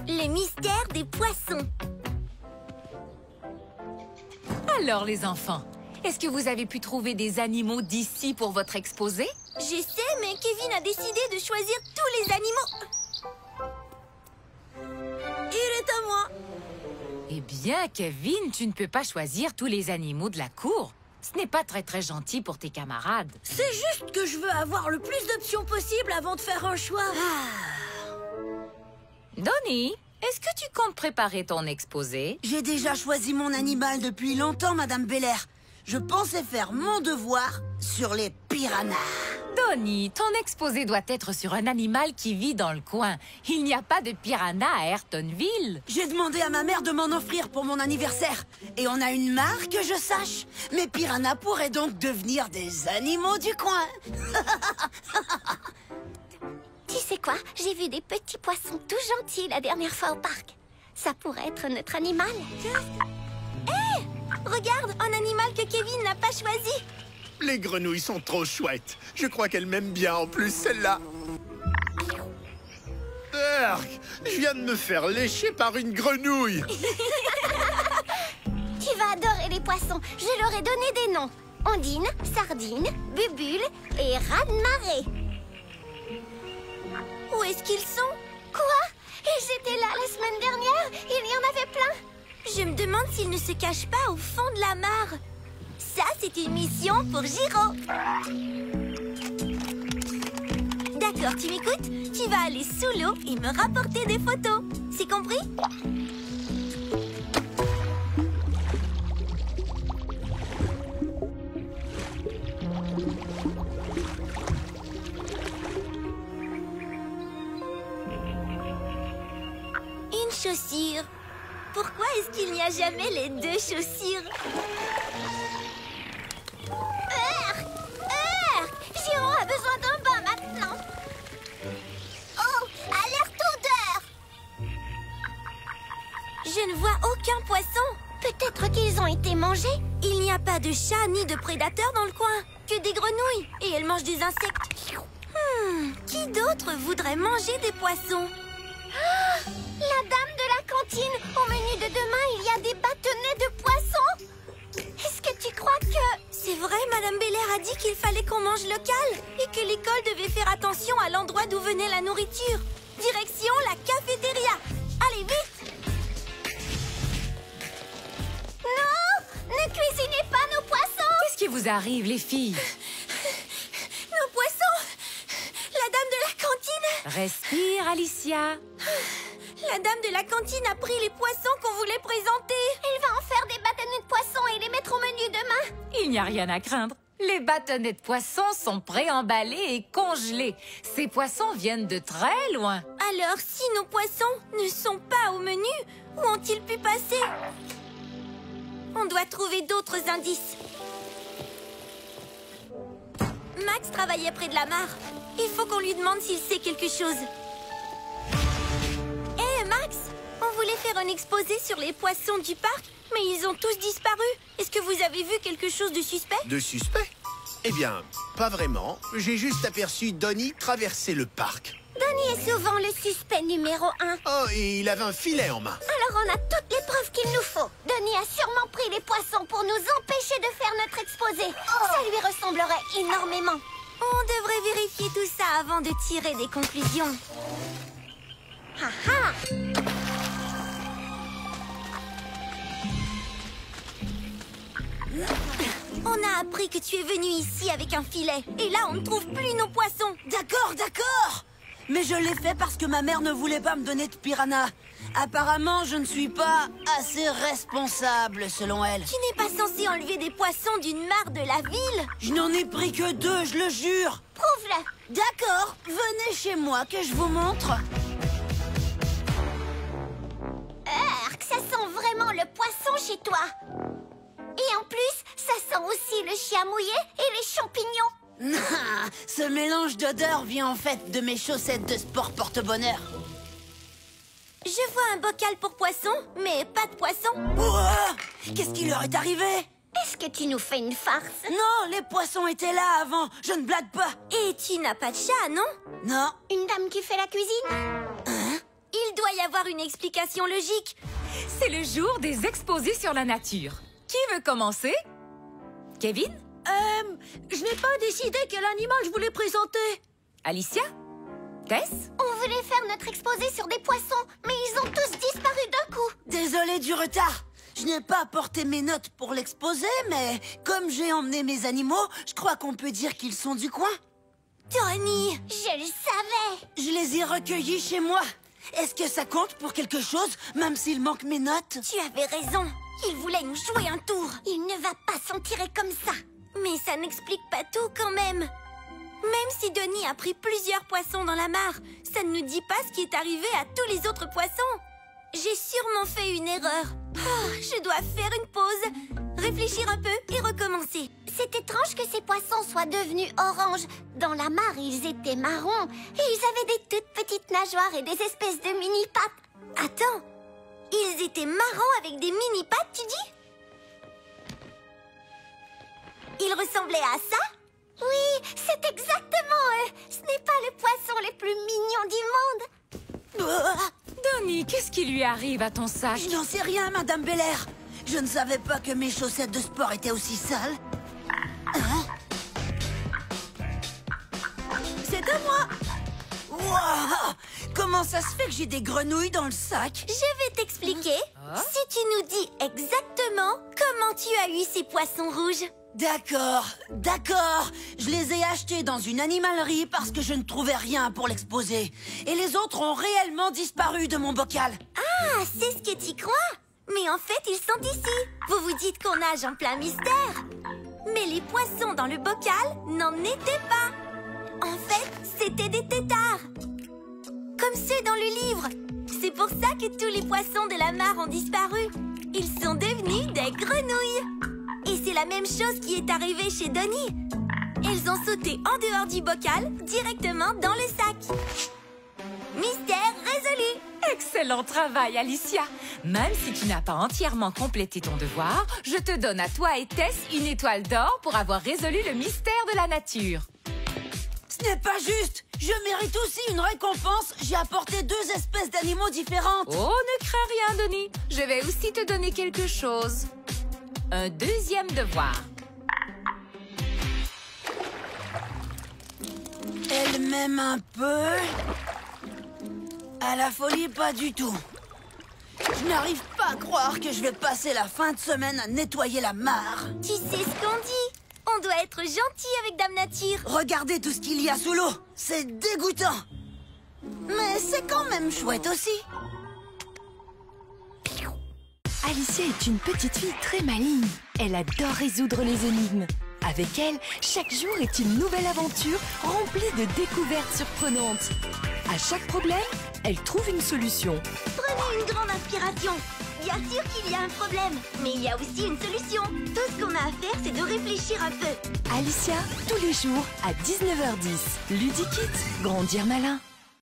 Le mystère des poissons. Alors, les enfants, est-ce que vous avez pu trouver des animaux d'ici pour votre exposé? Je sais, mais Kevin a décidé de choisir tous les animaux. Il est à moi. Eh bien, Kevin, tu ne peux pas choisir tous les animaux de la cour. Ce n'est pas très gentil pour tes camarades. C'est juste que je veux avoir le plus d'options possible avant de faire un choix. Donnie, est-ce que tu comptes préparer ton exposé? J'ai déjà choisi mon animal depuis longtemps, Madame Belair. Je pensais faire mon devoir sur les piranhas. Donnie, ton exposé doit être sur un animal qui vit dans le coin. Il n'y a pas de piranha à Ayrtonville. J'ai demandé à ma mère de m'en offrir pour mon anniversaire. Et on a une marque, que je sache. Mes piranhas pourraient donc devenir des animaux du coin. Tu sais quoi? J'ai vu des petits poissons tout gentils la dernière fois au parc. Ça pourrait être notre animal. Hé! Regarde, un animal que Kevin n'a pas choisi. Les grenouilles sont trop chouettes. Je crois qu'elles m'aiment bien en plus, celle-là. Urgh, je viens de me faire lécher par une grenouille. Tu vas adorer les poissons. Je leur ai donné des noms. Ondine, Sardine, Bubule et Raz-de-marée. Où est-ce qu'ils sont? Quoi? Ils étaient là la semaine dernière. Il y en avait plein. Je me demande s'ils ne se cachent pas au fond de la mare. Ça, c'est une mission pour Giro. D'accord, tu m'écoutes? Tu vas aller sous l'eau et me rapporter des photos. C'est compris? Une chaussure. Pourquoi est-ce qu'il n'y a jamais les deux chaussures? Giro a besoin d'un bain maintenant. Oh, alerte odeur! Je ne vois aucun poisson. Peut-être qu'ils ont été mangés. Il n'y a pas de chat ni de prédateurs dans le coin. Que des grenouilles. Et elles mangent des insectes. Qui d'autre voudrait manger des poissons? La dame de la cantine. Au menu de demain, il y a des bâtonnets de poissons. Est-ce que tu crois que... C'est vrai, Madame Belair a dit qu'il fallait qu'on mange local et que l'école devait faire attention à l'endroit d'où venait la nourriture. Direction la cafétéria. Allez, vite! Non! Ne cuisinez pas nos poissons! Qu'est-ce qui vous arrive, les filles? Nos poissons! La dame de la cantine! Respire, Alicia. La dame de la cantine a pris les poissons qu'on voulait présenter. Elle va en faire des bâtonnets de poissons et les mettre au menu demain. Il n'y a rien à craindre. Les bâtonnets de poissons sont préemballés et congelés. Ces poissons viennent de très loin. Alors, si nos poissons ne sont pas au menu, où ont-ils pu passer? On doit trouver d'autres indices. Max travaillait près de la mare. Il faut qu'on lui demande s'il sait quelque chose. Hé, Max! On voulait faire un exposé sur les poissons du parc, mais ils ont tous disparu. Est-ce que vous avez vu quelque chose de suspect? De suspect? Eh bien, pas vraiment. J'ai juste aperçu Donnie traverser le parc. Donnie est souvent le suspect numéro 1. Oh, et il avait un filet en main. Alors on a toutes les preuves qu'il nous faut. Donnie a sûrement pris les poissons pour nous empêcher de faire notre exposé. Ça lui ressemblerait énormément. On devrait vérifier tout ça avant de tirer des conclusions. Ha ha! On a appris que tu es venu ici avec un filet. Et là, on ne trouve plus nos poissons. D'accord, d'accord. Mais je l'ai fait parce que ma mère ne voulait pas me donner de piranha. Apparemment, je ne suis pas assez responsable, selon elle. Tu n'es pas censé enlever des poissons d'une mare de la ville. Je n'en ai pris que 2, je le jure. Prouve-le. D'accord, venez chez moi que je vous montre. Ça sent vraiment le poisson chez toi. Et en plus, ça sent aussi le chien mouillé et les champignons. Ce mélange d'odeurs vient en fait de mes chaussettes de sport porte-bonheur. Je vois un bocal pour poissons, mais pas de poisson. Ouah, qu'est-ce qui leur est arrivé? Est-ce que tu nous fais une farce? Non, les poissons étaient là avant. Je ne blague pas. Et tu n'as pas de chat, non? Non. Une dame qui fait la cuisine? Hein? Il doit y avoir une explication logique. C'est le jour des exposés sur la nature. Qui veut commencer? Kevin? Je n'ai pas décidé quel animal je voulais présenter. Alicia? Tess? On voulait faire notre exposé sur des poissons, mais ils ont tous disparu d'un coup. Désolé du retard. Je n'ai pas apporté mes notes pour l'exposé, mais comme j'ai emmené mes animaux, je crois qu'on peut dire qu'ils sont du coin. Tony, je le savais. Je les ai recueillis chez moi. Est-ce que ça compte pour quelque chose, même s'il manque mes notes? Tu avais raison. Il voulait nous jouer un tour. Il ne va pas s'en tirer comme ça. Mais ça n'explique pas tout quand même. Même si Denis a pris plusieurs poissons dans la mare, ça ne nous dit pas ce qui est arrivé à tous les autres poissons. J'ai sûrement fait une erreur. Oh, je dois faire une pause, réfléchir un peu et recommencer. C'est étrange que ces poissons soient devenus oranges. Dans la mare, ils étaient marrons et ils avaient des toutes petites nageoires et des espèces de mini-pattes. Attends, ils étaient marrons avec des mini-pattes, tu dis? Ils ressemblaient à ça? Oui, c'est exactement eux. Ce n'est pas les poissons les plus mignons du monde. Denis, qu'est-ce qui lui arrive à ton sac? Je n'en sais rien, Madame Belair. Je ne savais pas que mes chaussettes de sport étaient aussi sales. Hein? C'est à moi. Wow! Comment ça se fait que j'ai des grenouilles dans le sac? Je vais t'expliquer. Si tu nous dis exactement comment tu as eu ces poissons rouges. D'accord, d'accord. Je les ai achetés dans une animalerie parce que je ne trouvais rien pour l'exposer. Et les autres ont réellement disparu de mon bocal. Ah, c'est ce que tu crois? Mais en fait, ils sont ici. Vous vous dites qu'on nage en plein mystère. Mais les poissons dans le bocal n'en étaient pas. En fait, c'était des têtards. Comme ceux dans le livre. C'est pour ça que tous les poissons de la mare ont disparu. Ils sont devenus des grenouilles. Et c'est la même chose qui est arrivée chez Denis. Elles ont sauté en dehors du bocal, directement dans le sac. Mystère résolu. Excellent travail, Alicia. Même si tu n'as pas entièrement complété ton devoir, je te donne à toi et Tess une étoile d'or pour avoir résolu le mystère de la nature. Ce n'est pas juste. Je mérite aussi une récompense. J'ai apporté 2 espèces d'animaux différentes. Oh, ne crains rien, Denis. Je vais aussi te donner quelque chose. Un deuxième devoir. Elle m'aime un peu. À la folie, pas du tout. Je n'arrive pas à croire que je vais passer la fin de semaine à nettoyer la mare. Tu sais ce qu'on dit? On doit être gentil avec Dame Nature. Regardez tout ce qu'il y a sous l'eau. C'est dégoûtant. Mais c'est quand même chouette aussi. Alicia est une petite fille très maligne. Elle adore résoudre les énigmes. Avec elle, chaque jour est une nouvelle aventure remplie de découvertes surprenantes. À chaque problème, elle trouve une solution. Prenez une grande inspiration. Bien sûr qu'il y a un problème, mais il y a aussi une solution. Tout ce qu'on a à faire, c'est de réfléchir un peu. Alicia, tous les jours à 19h10. Ludikit, grandir malin.